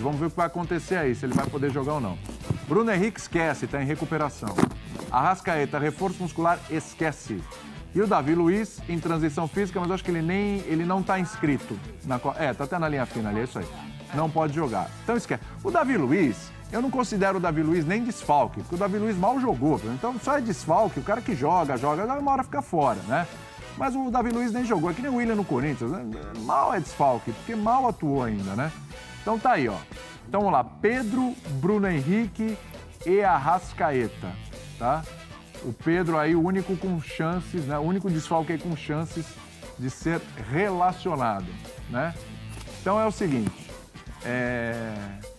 Vamos ver o que vai acontecer aí, se ele vai poder jogar ou não. Bruno Henrique esquece, está em recuperação. Arrascaeta, reforço muscular, esquece. E o Davi Luiz em transição física, mas eu acho que ele não está inscrito. Tá até na linha fina ali, é isso aí. Não pode jogar. Então esquece. O Davi Luiz, eu não considero o Davi Luiz nem desfalque, porque o Davi Luiz mal jogou. Então só é desfalque, o cara que joga, uma hora fica fora, né? Mas o Davi Luiz nem jogou, é que nem o William no Corinthians, né? Mal é desfalque, porque mal atuou ainda, né? Então tá aí, ó. Então vamos lá, Pedro, Bruno Henrique e Arrascaeta, tá? O Pedro aí, o único com chances, né? O único desfalque aí com chances de ser relacionado, né? Então é o seguinte,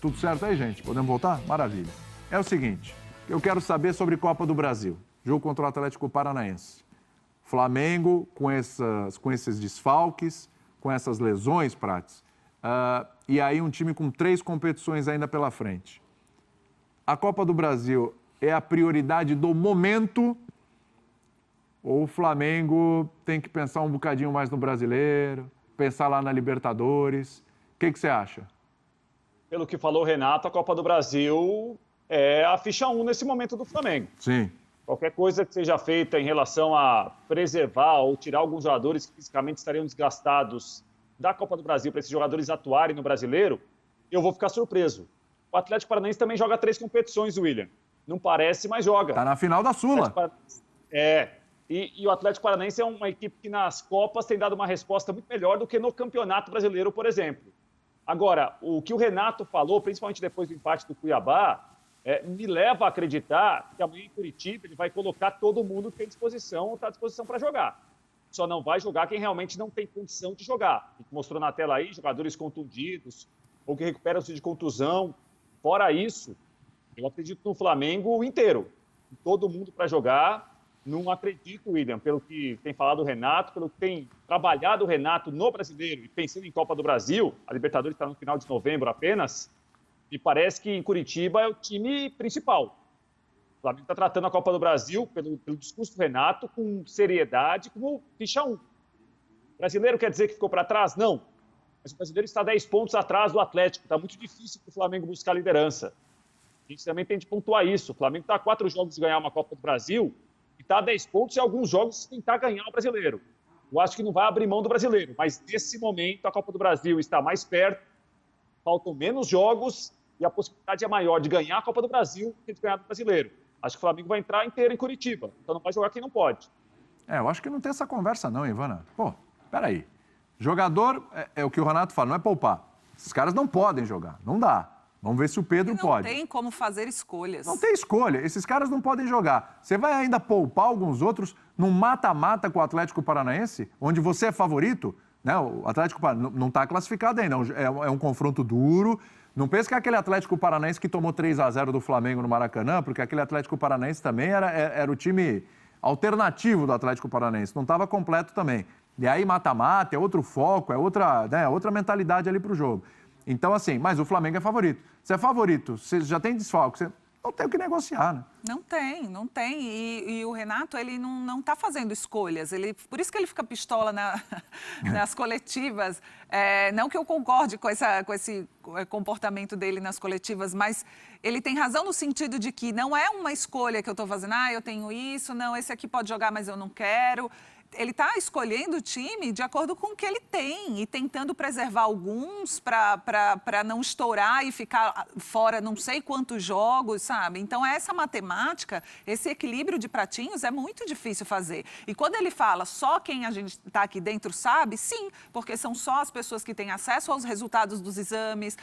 tudo certo aí, gente? Podemos voltar? Maravilha. É o seguinte, eu quero saber sobre Copa do Brasil, jogo contra o Atlético Paranaense. Flamengo com esses desfalques, com essas lesões, Prates, e aí um time com 3 competições ainda pela frente. A Copa do Brasil é a prioridade do momento ou o Flamengo tem que pensar um bocadinho mais no Brasileiro, pensar lá na Libertadores? O que você acha? Pelo que falou o Renato, a Copa do Brasil é a ficha 1 nesse momento do Flamengo. Sim. Qualquer coisa que seja feita em relação a preservar ou tirar alguns jogadores que fisicamente estariam desgastados da Copa do Brasil para esses jogadores atuarem no Brasileiro, eu vou ficar surpreso. O Atlético Paranaense também joga 3 competições, William. Não parece, mas joga. Tá na final da Sula. E o Atlético Paranaense é uma equipe que nas Copas tem dado uma resposta muito melhor do que no Campeonato Brasileiro, por exemplo. Agora, o que o Renato falou, principalmente depois do empate do Cuiabá, me leva a acreditar que amanhã em Curitiba ele vai colocar todo mundo que tem disposição ou está à disposição para jogar. Só não vai jogar quem realmente não tem condição de jogar. A gente mostrou na tela aí jogadores contundidos ou que recuperam-se de contusão. Fora isso, eu acredito no Flamengo inteiro. Todo mundo para jogar. Não acredito, William, pelo que tem falado o Renato, pelo que tem trabalhado o Renato no Brasileiro e pensando em Copa do Brasil, a Libertadores está no final de novembro apenas, me parece que em Curitiba é o time principal. O Flamengo está tratando a Copa do Brasil, pelo discurso do Renato, com seriedade, como ficha 1. O brasileiro quer dizer que ficou para trás? Não. Mas o brasileiro está 10 pontos atrás do Atlético. Está muito difícil para o Flamengo buscar a liderança. A gente também tem de pontuar isso. O Flamengo está a 4 jogos de ganhar uma Copa do Brasil e está a 10 pontos e alguns jogos tentar ganhar o brasileiro. Eu acho que não vai abrir mão do brasileiro, mas nesse momento a Copa do Brasil está mais perto, faltam menos jogos e a possibilidade é maior de ganhar a Copa do Brasil que de ganhar do brasileiro. Acho que o Flamengo vai entrar inteiro em Curitiba, então não vai jogar quem não pode. Eu acho que não tem essa conversa não, Ivana. Pô, peraí. Jogador, é o que o Renato fala, não é poupar. Esses caras não podem jogar, não dá. Vamos ver se o Pedro pode. Não tem como fazer escolhas. Não tem escolha, esses caras não podem jogar. Você vai ainda poupar alguns outros num mata-mata com o Atlético Paranaense, onde você é favorito, né? O Atlético Paranaense não está classificado ainda, é um confronto duro. Não pense que é aquele Atlético Paranaense que tomou 3-0 do Flamengo no Maracanã, porque aquele Atlético Paranaense também era o time alternativo do Atlético Paranaense, não estava completo também. E aí mata-mata, é outro foco, é outra mentalidade ali para o jogo. Então, assim, mas o Flamengo é favorito. Você é favorito, você já tem desfalque, você não tem o que negociar, né? Não tem. E o Renato, ele não está fazendo escolhas. Por isso que ele fica pistola nas coletivas. Não que eu concorde com esse comportamento dele nas coletivas, mas ele tem razão no sentido de que não é uma escolha que eu estou fazendo. Eu tenho isso, não, esse aqui pode jogar, mas eu não quero. Ele está escolhendo o time de acordo com o que ele tem e tentando preservar alguns para não estourar e ficar fora não sei quantos jogos, sabe? Então, essa matemática, esse equilíbrio de pratinhos é muito difícil fazer. E quando ele fala só quem a gente está aqui dentro sabe, sim, porque são só as pessoas que têm acesso aos resultados dos exames,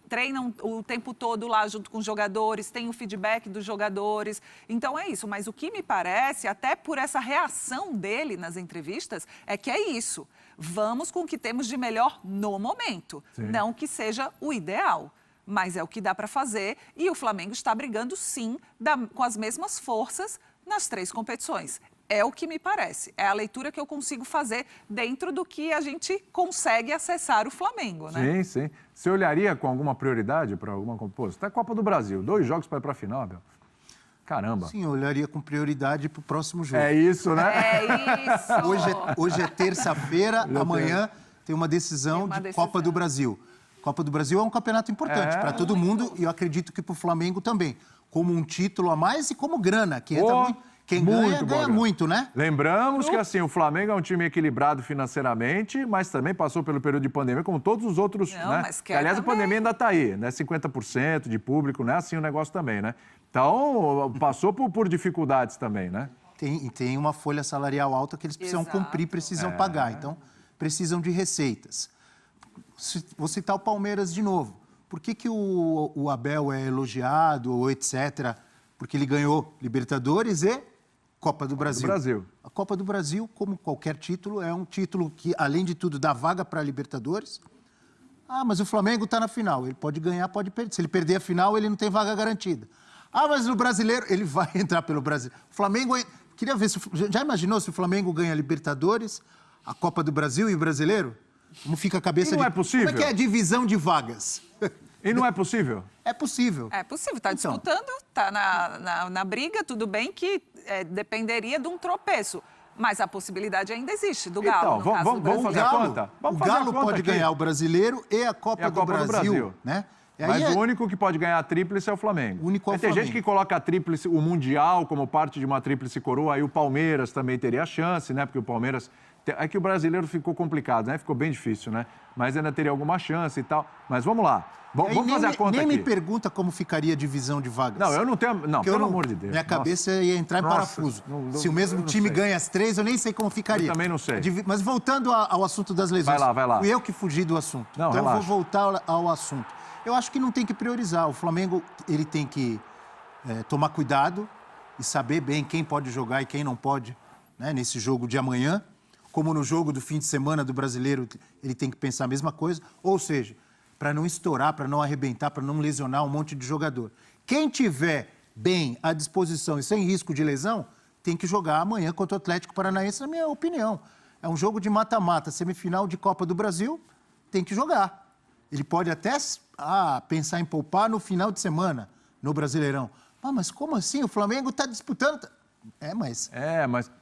treinam o tempo todo lá junto com os jogadores, têm o feedback dos jogadores. Então, é isso. Mas o que me parece, até por essa reação dele nas entrevistas, é que é isso. Vamos com o que temos de melhor no momento. Sim. Não que seja o ideal, mas é o que dá para fazer. E o Flamengo está brigando, sim, com as mesmas forças nas 3 competições. É o que me parece. É a leitura que eu consigo fazer dentro do que a gente consegue acessar o Flamengo, né? Sim, sim. Você olharia com alguma prioridade para alguma composição? Até a Copa do Brasil. 2 jogos para ir para a final, Abel. Caramba. Sim, eu olharia com prioridade para o próximo jogo. É isso, né? É isso. Hoje é terça-feira, amanhã tem uma decisão de Copa do Brasil. Copa do Brasil é um campeonato importante para todo mundo e eu acredito que para o Flamengo também. Como um título a mais e como grana, que entra muito. Quem ganha muito, né? Lembramos que assim, o Flamengo é um time equilibrado financeiramente, mas também passou pelo período de pandemia, como todos os outros, não, né? Mas aliás, também. A pandemia ainda está aí, né? 50% de público, né? Assim o negócio também, né? Então, passou por dificuldades também, né? Tem uma folha salarial alta que eles precisam cumprir, precisam pagar. Então, precisam de receitas. Vou citar o Palmeiras de novo. Por que o Abel é elogiado, ou etc., porque ele ganhou Libertadores e Copa do Brasil. A Copa do Brasil, como qualquer título, é um título que, além de tudo, dá vaga para a Libertadores. Ah, mas o Flamengo está na final. Ele pode ganhar, pode perder. Se ele perder a final, ele não tem vaga garantida. Ah, mas no Brasileiro, ele vai entrar pelo Brasil. O Flamengo... Queria ver, já imaginou se o Flamengo ganha a Libertadores, a Copa do Brasil e o Brasileiro? Como fica a cabeça e não é possível? Como é que é a divisão de vagas? E não é possível? É possível. É possível, está disputando, está na briga, tudo bem que dependeria de um tropeço. Mas a possibilidade ainda existe, do Galo, então, vamos fazer a conta? O Galo pode ganhar o Brasileiro e a Copa do Brasil. Né? Mas o único que pode ganhar a tríplice é o Flamengo. Tem gente que coloca a tríplice, o Mundial, como parte de uma tríplice coroa, aí o Palmeiras também teria chance, né? Porque o Palmeiras... É que o Brasileiro ficou complicado, né? Ficou bem difícil, né? Mas ainda teria alguma chance e tal. Mas vamos lá. Vamos fazer a conta aqui. Nem me pergunta como ficaria a divisão de vagas. Não, eu não tenho... Não, pelo amor de Deus. Minha cabeça ia entrar em parafuso. Se o mesmo time ganha as 3, eu nem sei como ficaria. Eu também não sei. Mas voltando ao assunto das lesões. Vai lá. Fui eu que fugi do assunto. Não, então relaxa. eu vou voltar ao assunto. Eu acho que não tem que priorizar. O Flamengo, ele tem que tomar cuidado e saber bem quem pode jogar e quem não pode, né, nesse jogo de amanhã. Como no jogo do fim de semana do Brasileiro, ele tem que pensar a mesma coisa. Ou seja, para não estourar, para não arrebentar, para não lesionar um monte de jogador. Quem tiver bem à disposição e sem risco de lesão, tem que jogar amanhã contra o Atlético Paranaense, na minha opinião. É um jogo de mata-mata, semifinal de Copa do Brasil, tem que jogar. Ele pode até pensar em poupar no final de semana, no Brasileirão. Mas como assim? O Flamengo está disputando... Mas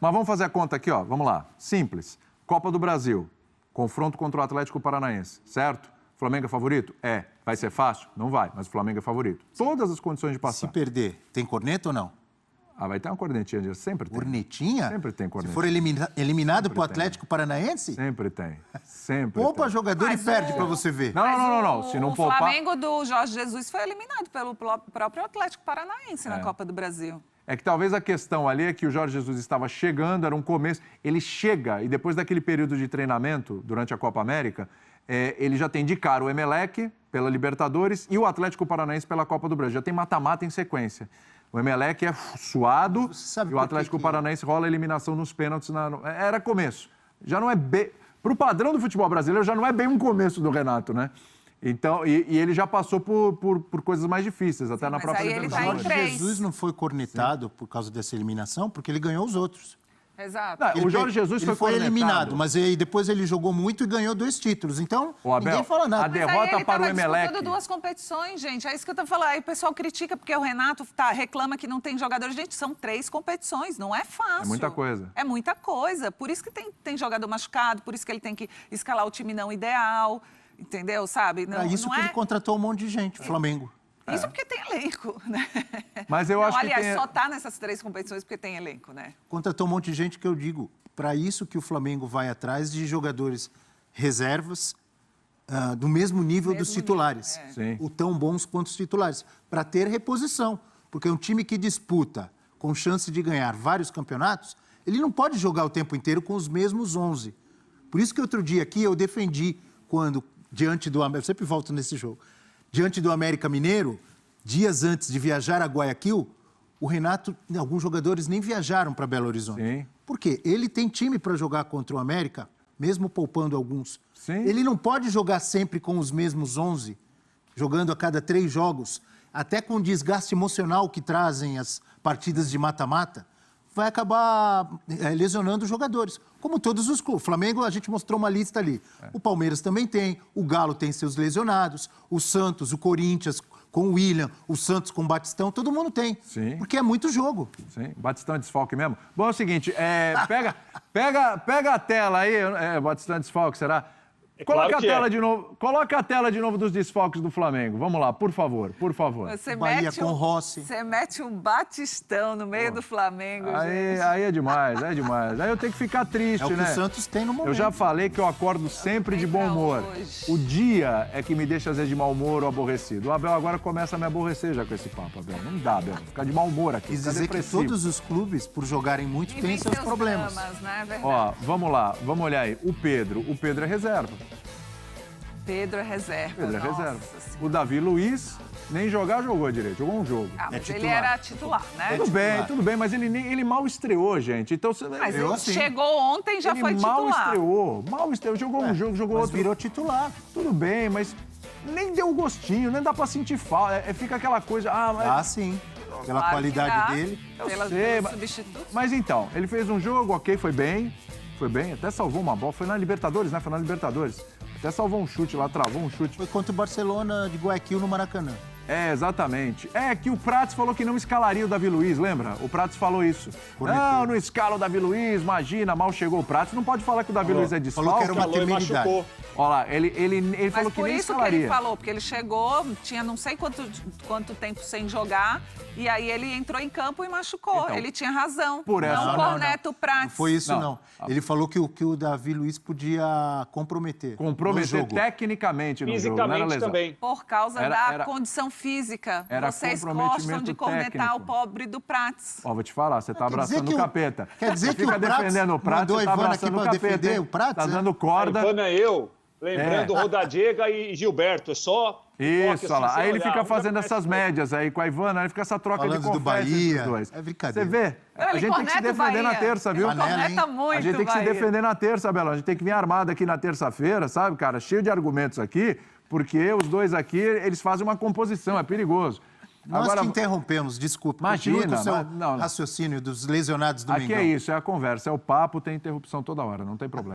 vamos fazer a conta aqui, ó. Vamos lá. Simples. Copa do Brasil. Confronto contra o Atlético Paranaense, certo? O Flamengo é favorito? É. Vai ser fácil? Não vai, mas o Flamengo é favorito. Todas as condições de passar. Se perder, tem corneta ou não? Vai ter uma cornetinha. Sempre tem. Cornetinha? Sempre tem corneta. Se for eliminado pro Atlético Paranaense? Sempre tem. Sempre Poupa jogador e perde para você ver. Não. Se não poupar... O Flamengo do Jorge Jesus foi eliminado pelo próprio Atlético Paranaense na Copa do Brasil. É que talvez a questão ali é que o Jorge Jesus estava chegando, era um começo. Ele chega e depois daquele período de treinamento, durante a Copa América, ele já tem de cara o Emelec pela Libertadores e o Atlético Paranaense pela Copa do Brasil. Já tem mata-mata em sequência. O Emelec é suado e o Atlético Paranaense rola a eliminação nos pênaltis. Era começo. Já não é bem... Para o padrão do futebol brasileiro, já não é bem um começo do Renato, né? Então, e ele já passou por coisas mais difíceis, até na própria Libertadores. O Jorge Jesus não foi cornetado por causa dessa eliminação, porque ele ganhou os outros. Exato. O Jorge Jesus foi eliminado, mas depois ele jogou muito e ganhou 2 títulos. Então, Abel, ninguém fala nada. A derrota para o Emelec... disputando 2 competições, gente. É isso que eu tô falando. Aí o pessoal critica porque o Renato reclama que não tem jogadores. Gente, são 3 competições, não é fácil. É muita coisa. É muita coisa. Por isso que tem jogador machucado, por isso que ele tem que escalar o time não ideal, entendeu? Sabe? Não, isso que ele contratou um monte de gente, o Flamengo. Isso porque tem elenco, né? Mas eu acho que aliás, só tá nessas 3 competições porque tem elenco, né? Contratou um monte de gente que eu digo, para isso que o Flamengo vai atrás de jogadores reservas do mesmo nível dos titulares. Ou tão bons quanto os titulares, para ter reposição. Porque um time que disputa com chance de ganhar vários campeonatos, ele não pode jogar o tempo inteiro com os mesmos 11. Por isso que outro dia aqui eu defendi quando, diante do... Eu sempre volto nesse jogo. Diante do América Mineiro, dias antes de viajar a Guayaquil, o Renato, alguns jogadores nem viajaram para Belo Horizonte. Sim. Por quê? Ele tem time para jogar contra o América, mesmo poupando alguns. Sim. Ele não pode jogar sempre com os mesmos 11, jogando a cada 3 jogos, até com o desgaste emocional que trazem as partidas de mata-mata, vai acabar lesionando os jogadores. Como todos os clubes. O Flamengo, a gente mostrou uma lista ali. O Palmeiras também tem, o Galo tem seus lesionados, o Santos, o Corinthians com o William, o Santos com o Batistão, todo mundo tem. Sim. Porque é muito jogo. Sim, Batistão é desfalque mesmo. Bom, é o seguinte, pega a tela aí, Batistão é desfalque, será? Coloca a tela de novo dos desfalques do Flamengo. Vamos lá, por favor. Você Bahia mete com Rossi. Você mete um Batistão no meio do Flamengo, gente. Aí é demais. Aí eu tenho que ficar triste, É o que né? o Santos tem no momento. Eu já falei que eu acordo sempre de bom humor. Hoje. O dia é que me deixa, às vezes, de mau humor ou aborrecido. O Abel agora começa a me aborrecer já com esse papo, Abel. Não dá, Abel. Ficar de mau humor aqui. Quis Ficar dizer que depressivo. todos os clubes, por jogarem muito, têm seus problemas. Dramas, né? Verdade. Ó, vamos lá. Vamos olhar aí. O Pedro é reserva. Pedro é reserva. Pedro é nossa reserva. Senhora. O Davi Luiz nem jogou direito. Jogou um jogo. Ah, mas ele titular. era titular, né? Tudo bem, mas ele mal estreou, gente. Então, Mas Eu, ele assim, chegou ontem e já ele foi mal titular. estreou. Jogou um jogo, jogou Mas outro. virou titular. Tudo bem, mas nem deu gostinho, nem dá pra sentir falta. Fica aquela coisa, mas... Ah, sim. Pela Claro que qualidade dá, dele. Eu pelos sei, mas- substitutos. Mas então, ele fez um jogo, ok, foi bem, até salvou uma bola, foi na Libertadores, né? Foi na Libertadores. Até salvou um chute lá, travou um chute. Foi contra o Barcelona de Guayaquil no Maracanã. Exatamente. É que o Prats falou que não escalaria o Davi Luiz, lembra? O Prats falou isso. Não escala o Davi Luiz, imagina, mal chegou o Prats. Não pode falar que o Davi Luiz é desfalque. Falou que era uma Falou e temeridade. machucou. Olha lá, ele Mas falou que por nem isso que escalaria. ele falou, porque ele chegou, tinha não sei quanto tempo sem jogar, e aí ele entrou em campo e machucou. Então, ele tinha razão. por essa- Não Não, corneta o Prats. Não foi isso, Não. não. Ele falou que o Davi Luiz podia comprometer. no Comprometer jogo. tecnicamente no jogo, não era Fisicamente lesão. também. Por causa Era- da condição física. era Vocês comprometimento gostam de cornetar técnico. o pobre do Prats. Ó, vou te falar, você tá Quer dizer abraçando que o o- capeta. quer dizer Você que fica o Prats defendendo o Prats, mandou você tá a Ivana abraçando aqui o pra capeta, defender hein? o Prats, Tá né? dando corda. Ivana e eu, lembrando Rodadega e Gilberto, é só... Isso, olha lá. sem Aí ele olhar, fica um fazendo já essas conhece o médias aí com a Ivana, aí fica essa troca Falando de do confete entre Bahia. os dois. É brincadeira. Você vê? Não, A ele gente tem que se corneta o defender na Bahia. terça, viu? Ele Panela, corneta hein? muito A gente tem que se Bahia. defender na terça, Bela. A gente tem que vir armado aqui na terça-feira, sabe, cara? Cheio de argumentos aqui, porque os dois aqui, eles fazem uma composição, é perigoso. Nós te interrompemos, desculpe. Imagina, Continue com o seu mas- não. raciocínio dos lesionados do Aqui Mengão. é isso, é a conversa, é o papo, tem interrupção toda hora, não tem problema.